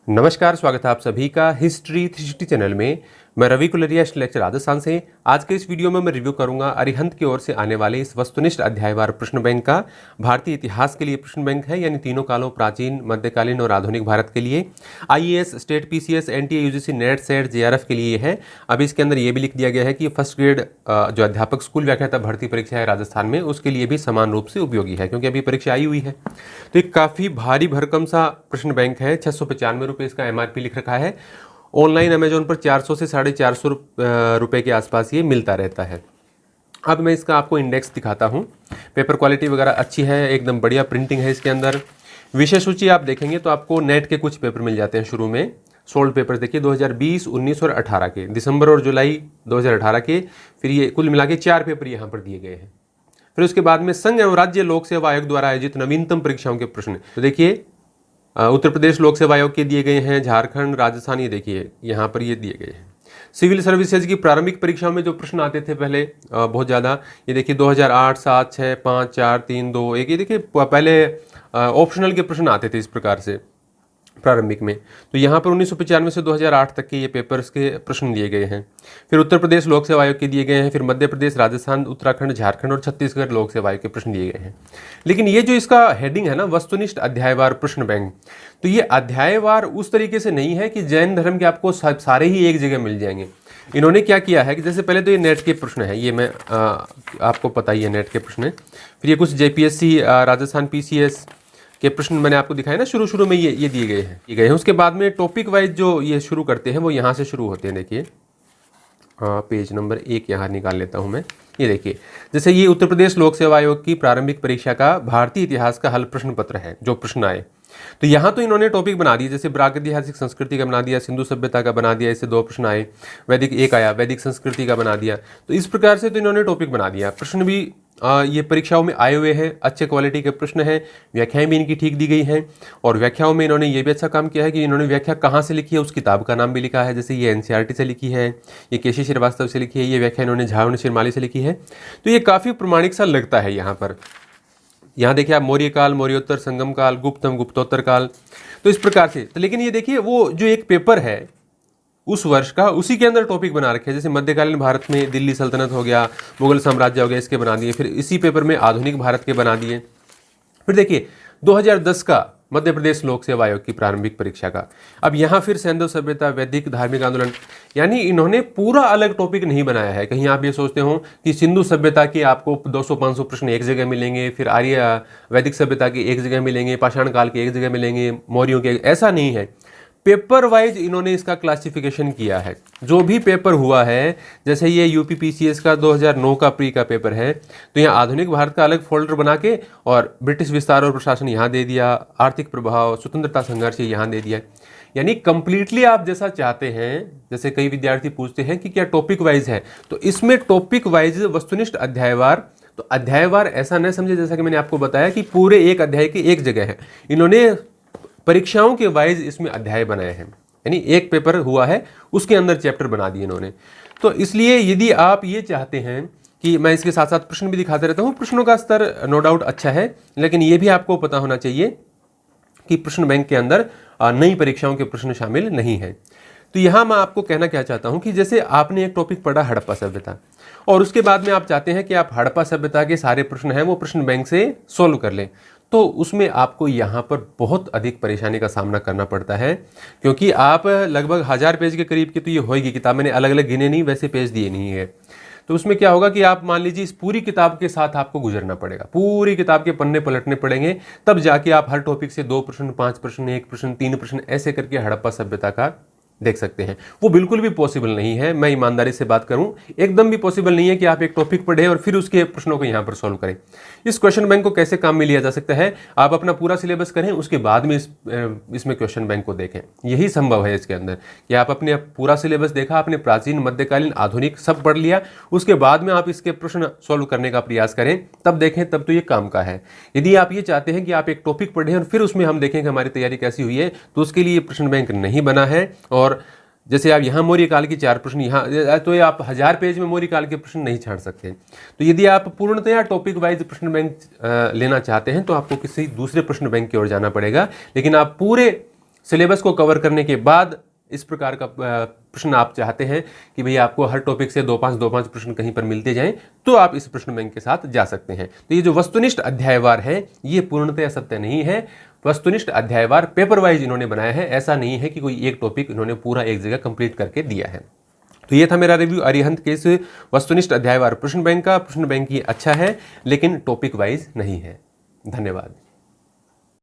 नमस्कार, स्वागत है आप सभी का हिस्ट्री 360 चैनल में। मैं रवि कुलरिया, लेक्चर राजस्थान से। आज के इस वीडियो में मैं रिव्यू करूंगा अरिहंत की ओर से आने वाले इस वस्तुनिष्ठ अध्यायवार प्रश्न बैंक का। भारतीय इतिहास के लिए प्रश्न बैंक है, यानी तीनों कालों, प्राचीन, मध्यकालीन और आधुनिक भारत के लिए। IAS, state PCS, NTA, UGC, net, set, JRF के लिए है। अब इसके अंदर ये भी लिख दिया गया है कि फर्स्ट ग्रेड जो अध्यापक स्कूल व्याख्याता भर्ती परीक्षा है राजस्थान में, उसके लिए भी समान रूप से उपयोगी है, क्योंकि अभी परीक्षा आई हुई है। तो एक काफ़ी भारी भरकम सा प्रश्न बैंक है। 695 रुपये इसका एमआरपी लिख रखा है। ऑनलाइन अमेजोन पर 400 से 450 रुपये के आसपास ये मिलता रहता है। अब मैं इसका आपको इंडेक्स दिखाता हूँ। पेपर क्वालिटी वगैरह अच्छी है, एकदम बढ़िया प्रिंटिंग है इसके अंदर। विषय सूची आप देखेंगे तो आपको नेट के कुछ पेपर मिल जाते हैं शुरू में। सोल्ड पेपर देखिए 2020, 19 और 18 के, दिसंबर और जुलाई 2018 के। फिर ये कुल मिला के 4 पेपर यहाँ पर दिए गए हैं। फिर उसके बाद में संघ एवं राज्य लोक सेवा आयोग द्वारा आयोजित नवीनतम परीक्षाओं के प्रश्न। तो देखिए उत्तर प्रदेश लोक सेवा आयोग के दिए गए हैं, झारखंड, राजस्थान, ये देखिए यहाँ पर ये दिए गए हैं। सिविल सर्विसेज की प्रारंभिक परीक्षाओं में जो प्रश्न आते थे पहले बहुत ज़्यादा, ये देखिए 2008, 7, 6, 5, 4, 3, 2, 1, ये देखिए पहले ऑप्शनल के प्रश्न आते थे इस प्रकार से प्रारंभिक में। तो यहाँ पर 1995 से 2008 तक के ये पेपर्स के प्रश्न दिए गए हैं। फिर उत्तर प्रदेश लोक सेवा आयोग के दिए गए हैं। फिर मध्य प्रदेश, राजस्थान, उत्तराखंड, झारखंड और छत्तीसगढ़ लोक सेवा आयोग के प्रश्न दिए गए हैं। लेकिन ये जो इसका हेडिंग है ना, वस्तुनिष्ठ अध्यायवार प्रश्न बैंक, तो ये अध्यायवार उस तरीके से नहीं है कि जैन धर्म के आपको सारे ही एक जगह मिल जाएंगे। इन्होंने क्या किया है कि जैसे पहले तो ये नेट के प्रश्न है, ये मैं आपको पता ही है नेट के प्रश्न है। फिर ये कुछ जेपीएससी, राजस्थान पीसीएस के प्रश्न मैंने आपको दिखाया ना, शुरू में ये दिए गए हैं। उसके बाद में टॉपिक वाइज जो ये शुरू करते हैं वो यहाँ से शुरू होते हैं। देखिए पेज नंबर 1 यहाँ निकाल लेता हूँ मैं। ये देखिए, जैसे ये उत्तर प्रदेश लोक सेवा आयोग की प्रारंभिक परीक्षा का भारतीय इतिहास का हल प्रश्न पत्र है, जो प्रश्न आए। तो यहाँ तो इन्होंने टॉपिक बना दिए, जैसे प्रागैतिहासिक संस्कृति का बना दिया, सिंधु सभ्यता का बना दिया, इससे 2 प्रश्न आए। वैदिक एक आया, वैदिक संस्कृति का बना दिया। तो इस प्रकार से तो इन्होंने टॉपिक बना दिया। प्रश्न भी ये परीक्षाओं में आए हुए हैं, अच्छे क्वालिटी के प्रश्न हैं। व्याख्याएं भी इनकी ठीक दी गई हैं। और व्याख्याओं में इन्होंने ये भी अच्छा काम किया है कि इन्होंने व्याख्या कहाँ से लिखी है उस किताब का नाम भी लिखा है। जैसे ये एनसीईआरटी से लिखी है, ये केसी श्रीवास्तव से लिखी है, ये व्याख्या इन्होंने झा और शिरमाली से लिखी है। तो ये काफ़ी प्रमाणिक सा लगता है यहाँ पर। यहाँ देखिए आप मौर्य काल, मौर्योत्तर, संगम काल, गुप्तम, गुप्तोत्तर काल, तो इस प्रकार से। तो लेकिन ये देखिए वो जो एक पेपर है उस वर्ष का, उसी के अंदर टॉपिक बना रखे हैं। जैसे मध्यकालीन भारत में दिल्ली सल्तनत हो गया, मुगल साम्राज्य हो गया, इसके बना दिए। फिर इसी पेपर में आधुनिक भारत के बना दिए। फिर देखिए 2010 का मध्य प्रदेश लोक सेवा आयोग की प्रारंभिक परीक्षा का। अब यहाँ फिर सैंधव सभ्यता, वैदिक धार्मिक आंदोलन, यानी इन्होंने पूरा अलग टॉपिक नहीं बनाया है। कहीं आप ये सोचते हो कि सिंधु सभ्यता के आपको 200-500 प्रश्न एक जगह मिलेंगे, फिर आर्य वैदिक सभ्यता के एक जगह मिलेंगे, पाषाण काल के एक जगह मिलेंगे, मौर्यों के, ऐसा नहीं है। पेपर वाइज इन्होंने इसका क्लासिफिकेशन किया है। जो भी पेपर हुआ है, जैसे ये यूपी पीसीएस का 2009 का प्री का पेपर है, तो यहाँ आधुनिक भारत का अलग फोल्डर बना के और ब्रिटिश विस्तार और प्रशासन यहाँ दे दिया, आर्थिक प्रभाव, स्वतंत्रता संघर्ष यहाँ दे दिया। यानी कंप्लीटली आप जैसा चाहते हैं। जैसे कई विद्यार्थी पूछते हैं कि क्या टॉपिक वाइज है, तो इसमें टॉपिक वाइज वस्तुनिष्ठ अध्यायवार। तो अध्यायवार ऐसा न समझे, जैसा कि मैंने आपको बताया कि पूरे एक अध्याय की एक जगह है। इन्होंने परीक्षाओं के वाइज इसमें अध्याय बनाए हैं, यानी एक पेपर हुआ है उसके अंदर चैप्टर बना दिए इन्होंने। तो इसलिए यदि आप ये चाहते हैं कि मैं इसके साथ साथ प्रश्न भी दिखाते रहता हूँ, प्रश्नों का स्तर नो डाउट अच्छा है, लेकिन ये भी आपको पता होना चाहिए कि प्रश्न बैंक के अंदर नई परीक्षाओं के प्रश्न शामिल नहीं है। तो यहाँ मैं आपको कहना क्या चाहता हूँ कि जैसे आपने एक टॉपिक पढ़ा हड़प्पा सभ्यता, और उसके बाद में आप चाहते हैं कि आप हड़प्पा सभ्यता के सारे प्रश्न हैं वो प्रश्न बैंक से सोल्व कर लें, तो उसमें आपको यहाँ पर बहुत अधिक परेशानी का सामना करना पड़ता है। क्योंकि आप लगभग 1000 पेज के करीब की तो ये होगी किताब, मैंने अलग अलग गिने नहीं, वैसे पेज दिए नहीं है। तो उसमें क्या होगा कि आप मान लीजिए इस पूरी किताब के साथ आपको गुजरना पड़ेगा, पूरी किताब के पन्ने पलटने पड़ेंगे, तब जाके आप हर टॉपिक से 2 प्रश्न, 5 प्रश्न, 1 प्रश्न, 3 प्रश्न ऐसे करके हड़प्पा सभ्यता का देख सकते हैं। वो बिल्कुल भी पॉसिबल नहीं है। मैं ईमानदारी से बात करूं, एकदम भी पॉसिबल नहीं है कि आप एक टॉपिक पढ़ें और फिर उसके प्रश्नों को यहाँ पर सॉल्व करें। इस क्वेश्चन बैंक को कैसे काम में लिया जा सकता है, आप अपना पूरा सिलेबस करें, उसके बाद में इसमें क्वेश्चन बैंक को देखें। यही संभव है इसके अंदर कि आप अपने पूरा सिलेबस देखा, आपने प्राचीन, मध्यकालीन, आधुनिक सब पढ़ लिया, उसके बाद में आप इसके प्रश्न सॉल्व करने का प्रयास करें, तब देखें, तब तो ये काम का है। यदि आप ये चाहते हैं कि आप एक टॉपिक पढ़ें और फिर उसमें हम देखें कि हमारी तैयारी कैसी हुई है, तो उसके लिए प्रश्न बैंक नहीं बना है। और जैसे आप यहाँ मौर्य काल की 4 प्रश्न, यहाँ तो ये आप 1000 पेज में मौर्य काल के प्रश्न नहीं छाड़ सकते। तो यदि आप पूर्णतया टॉपिक वाइज प्रश्न बैंक लेना चाहते हैं तो आपको किसी दूसरे प्रश्न बैंक की ओर जाना पड़ेगा। लेकिन आप पूरे सिलेबस को कवर करने के बाद इस प्रकार का प्रश्न आप चाहते हैं कि भैया आपको हर टॉपिक से 2-5 प्रश्न कहीं पर मिलते जाएं, तो आप इस प्रश्न बैंक के साथ जा सकते हैं। तो ये जो वस्तुनिष्ठ अध्यायवार है ये पूर्णतः सत्य नहीं है। वस्तुनिष्ठ अध्यायवार पेपर वाइज इन्होंने बनाया है, ऐसा नहीं है कि कोई एक टॉपिक इन्होंने पूरा एक जगह कंप्लीट करके दिया है। तो ये था मेरा रिव्यू अरिहंत के इस वस्तुनिष्ठ अध्यायवार प्रश्न बैंक का। प्रश्न बैंक ये अच्छा है लेकिन टॉपिक वाइज नहीं है। धन्यवाद।